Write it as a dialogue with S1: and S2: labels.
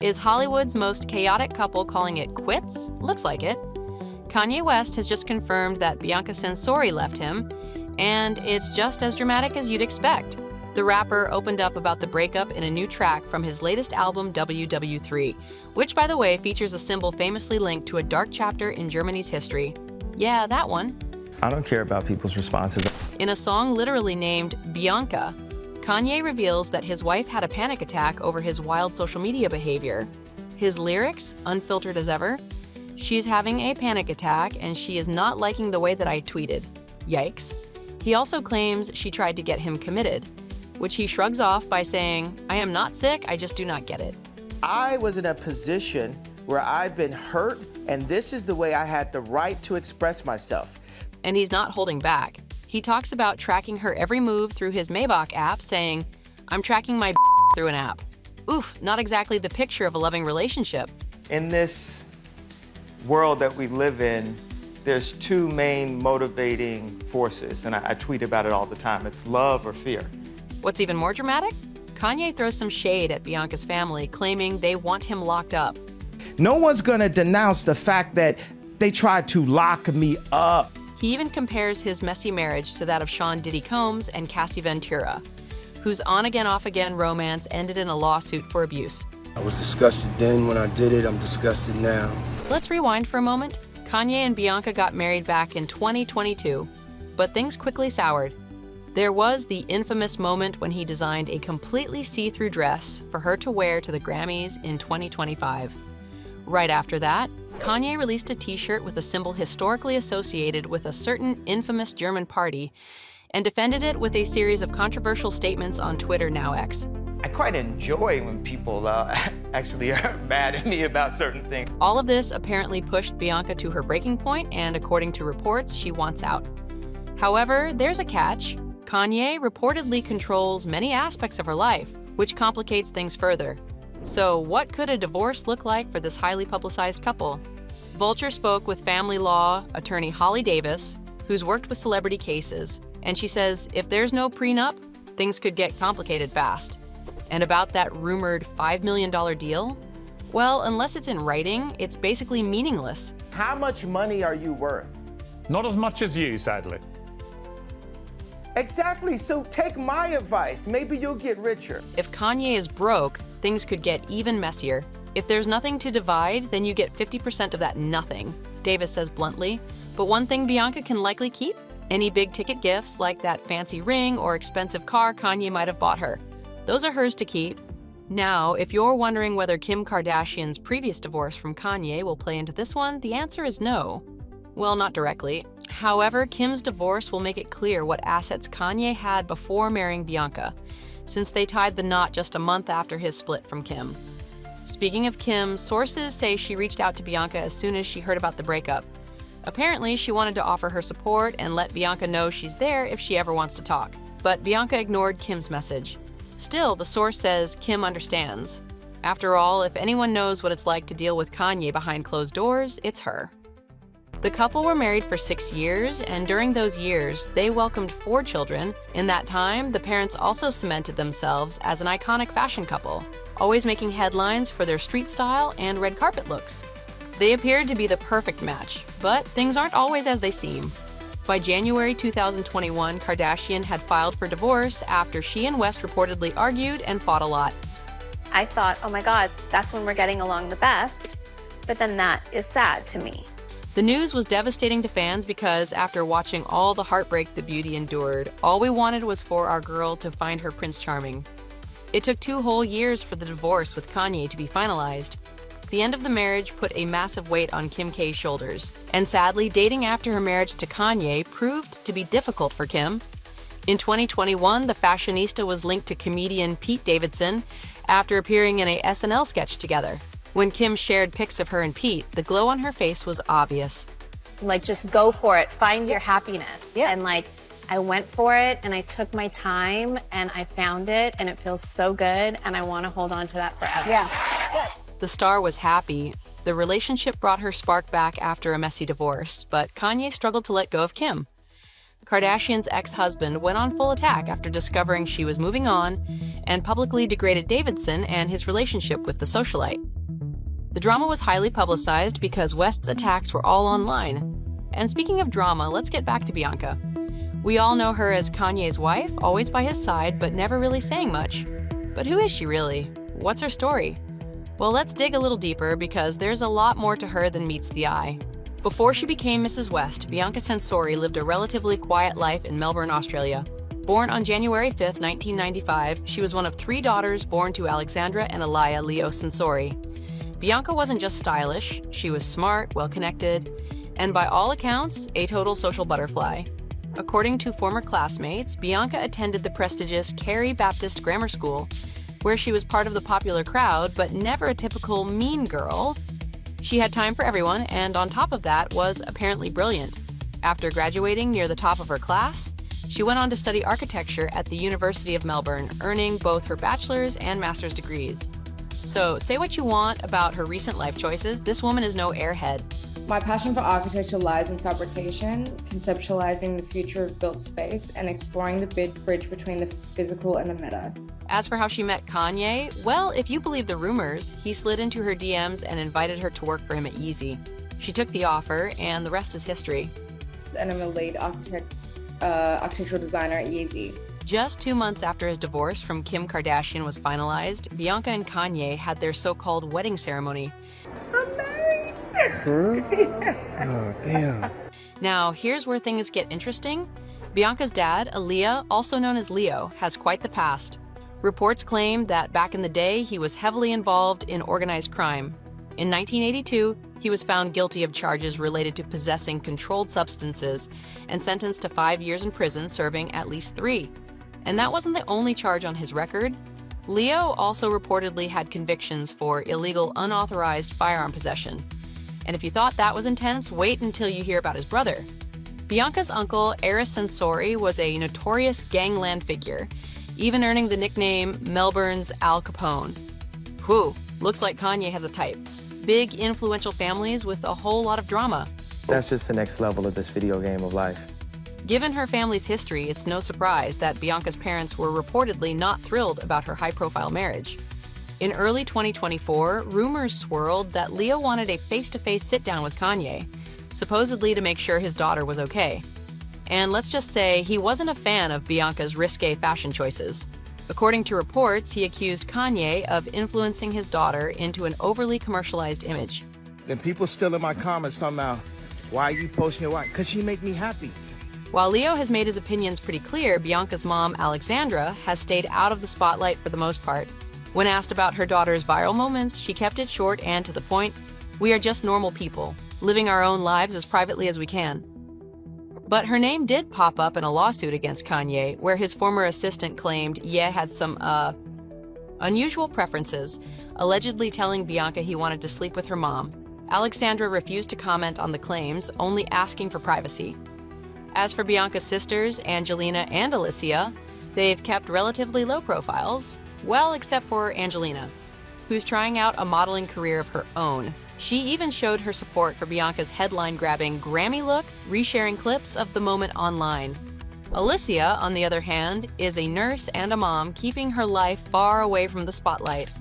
S1: Is Hollywood's most chaotic couple calling it quits? Looks like it. Kanye West has just confirmed that Bianca Sensori left him, and it's just as dramatic as you'd expect. The rapper opened up about the breakup in a new track from his latest album, WW3, which, by the way, features a symbol famously linked to a dark chapter in Germany's history. Yeah, that one.
S2: I don't care about people's responses.
S1: In a song literally named Bianca, Kanye reveals that his wife had a panic attack over his wild social media behavior. His lyrics, unfiltered as ever, "She's having a panic attack and she is not liking the way that I tweeted. Yikes." He also claims she tried to get him committed, which he shrugs off by saying, "I am not sick, I just do not get it."
S3: I was in a position where I've been hurt, and this is the way I had the right to express myself.
S1: And he's not holding back. He talks about tracking her every move through his Maybach app, saying, "I'm tracking my through an app." Oof, not exactly the picture of a loving relationship.
S4: In this world that we live in, there's two main motivating forces, and I tweet about it all the time. It's love or fear.
S1: What's even more dramatic? Kanye throws some shade at Bianca's family, claiming they want him locked up.
S3: No one's gonna denounce the fact that they tried to lock me up.
S1: He even compares his messy marriage to that of Sean Diddy Combs and Cassie Ventura, whose on-again, off-again romance ended in a lawsuit for abuse.
S5: I was disgusted then when I did it, I'm disgusted now.
S1: Let's rewind for a moment. Kanye and Bianca got married back in 2022, but things quickly soured. There was the infamous moment when he designed a completely see-through dress for her to wear to the Grammys in 2025. Right after that, Kanye released a t-shirt with a symbol historically associated with a certain infamous German party and defended it with a series of controversial statements on Twitter, now X.
S4: I quite enjoy when people actually are mad at me about certain things.
S1: All of this apparently pushed Bianca to her breaking point, and according to reports, she wants out. However, there's a catch. Kanye reportedly controls many aspects of her life, which complicates things further. So what could a divorce look like for this highly publicized couple? Vulture spoke with family law attorney Holly Davis, who's worked with celebrity cases, and she says if there's no prenup, things could get complicated fast. And about that rumored $5 million deal? Well, unless it's in writing, it's basically meaningless.
S3: How much money are you worth?
S6: Not as much as you, sadly.
S3: Exactly, so take my advice. Maybe you'll get richer.
S1: If Kanye is broke, things could get even messier. If there's nothing to divide, then you get 50% of that nothing, Davis says bluntly. But one thing Bianca can likely keep? Any big-ticket gifts like that fancy ring or expensive car Kanye might have bought her. Those are hers to keep. Now, if you're wondering whether Kim Kardashian's previous divorce from Kanye will play into this one, the answer is no. Well, not directly. However, Kim's divorce will make it clear what assets Kanye had before marrying Bianca, since they tied the knot just a month after his split from Kim. Speaking of Kim, sources say she reached out to Bianca as soon as she heard about the breakup. Apparently, she wanted to offer her support and let Bianca know she's there if she ever wants to talk. But Bianca ignored Kim's message. Still, the source says Kim understands. After all, if anyone knows what it's like to deal with Kanye behind closed doors, it's her. The couple were married for 6 years, and during those years, they welcomed 4 children. In that time, the parents also cemented themselves as an iconic fashion couple, always making headlines for their street style and red carpet looks. They appeared to be the perfect match, but things aren't always as they seem. By January 2021, Kardashian had filed for divorce after she and West reportedly argued and fought a lot.
S7: I thought, oh my God, that's when we're getting along the best. But then that is sad to me.
S1: The news was devastating to fans because after watching all the heartbreak the beauty endured, all we wanted was for our girl to find her Prince Charming. It took 2 whole years for the divorce with Kanye to be finalized. The end of the marriage put a massive weight on Kim K's shoulders, and sadly, dating after her marriage to Kanye proved to be difficult for Kim. In 2021, the fashionista was linked to comedian Pete Davidson after appearing in a SNL sketch together. When Kim shared pics of her and Pete, the glow on her face was obvious.
S7: Like, just go for it, find your happiness. Yeah. And like, I went for it and I took my time and I found it and it feels so good and I want to hold on to that forever.
S1: Yeah. The star was happy. The relationship brought her spark back after a messy divorce, but Kanye struggled to let go of Kim. Kardashian's ex-husband went on full attack after discovering she was moving on and publicly degraded Davidson and his relationship with the socialite. The drama was highly publicized because West's attacks were all online. And speaking of drama, let's get back to Bianca. We all know her as Kanye's wife, always by his side, but never really saying much. But who is she really? What's her story? Well, let's dig a little deeper because there's a lot more to her than meets the eye. Before she became Mrs. West, Bianca Sensori lived a relatively quiet life in Melbourne, Australia. Born on January 5, 1995, she was one of 3 daughters born to Alexandra and Elia Leo Sensori. Bianca wasn't just stylish, she was smart, well-connected, and by all accounts, a total social butterfly. According to former classmates, Bianca attended the prestigious Carey Baptist Grammar School, where she was part of the popular crowd, but never a typical mean girl. She had time for everyone, and on top of that, was apparently brilliant. After graduating near the top of her class, she went on to study architecture at the University of Melbourne, earning both her bachelor's and master's degrees. So, say what you want about her recent life choices, this woman is no airhead.
S8: My passion for architecture lies in fabrication, conceptualizing the future of built space, and exploring the bridge between the physical and the meta.
S1: As for how she met Kanye, well, if you believe the rumors, he slid into her DMs and invited her to work for him at Yeezy. She took the offer, and the rest is history.
S8: And I'm a lead architectural designer at Yeezy.
S1: Just 2 months after his divorce from Kim Kardashian was finalized, Bianca and Kanye had their so-called wedding ceremony.
S8: I'm married!
S5: Oh, damn.
S1: Now, here's where things get interesting. Bianca's dad, Elia, also known as Leo, has quite the past. Reports claim that back in the day, he was heavily involved in organized crime. In 1982, he was found guilty of charges related to possessing controlled substances and sentenced to 5 years in prison, serving at least 3. And that wasn't the only charge on his record. Leo also reportedly had convictions for illegal, unauthorized firearm possession. And if you thought that was intense, wait until you hear about his brother. Bianca's uncle, Bianca Sensori, was a notorious gangland figure, even earning the nickname Melbourne's Al Capone. Whew, looks like Kanye has a type. Big, influential families with a whole lot of drama.
S2: That's just the next level of this video game of life.
S1: Given her family's history, it's no surprise that Bianca's parents were reportedly not thrilled about her high-profile marriage. In early 2024, rumors swirled that Leo wanted a face-to-face sit-down with Kanye, supposedly to make sure his daughter was okay. And let's just say he wasn't a fan of Bianca's risque fashion choices. According to reports, he accused Kanye of influencing his daughter into an overly commercialized image.
S3: Then people still in my comments talking about, why are you posting your wife? Because she make me happy.
S1: While Leo has made his opinions pretty clear, Bianca's mom, Alexandra, has stayed out of the spotlight for the most part. When asked about her daughter's viral moments, she kept it short and to the point. We are just normal people, living our own lives as privately as we can. But her name did pop up in a lawsuit against Kanye, where his former assistant claimed Ye had some, unusual preferences, allegedly telling Bianca he wanted to sleep with her mom. Alexandra refused to comment on the claims, only asking for privacy. As for Bianca's sisters, Angelina and Alicia, they've kept relatively low profiles, well, except for Angelina, who's trying out a modeling career of her own. She even showed her support for Bianca's headline-grabbing Grammy look, resharing clips of the moment online. Alicia, on the other hand, is a nurse and a mom, keeping her life far away from the spotlight.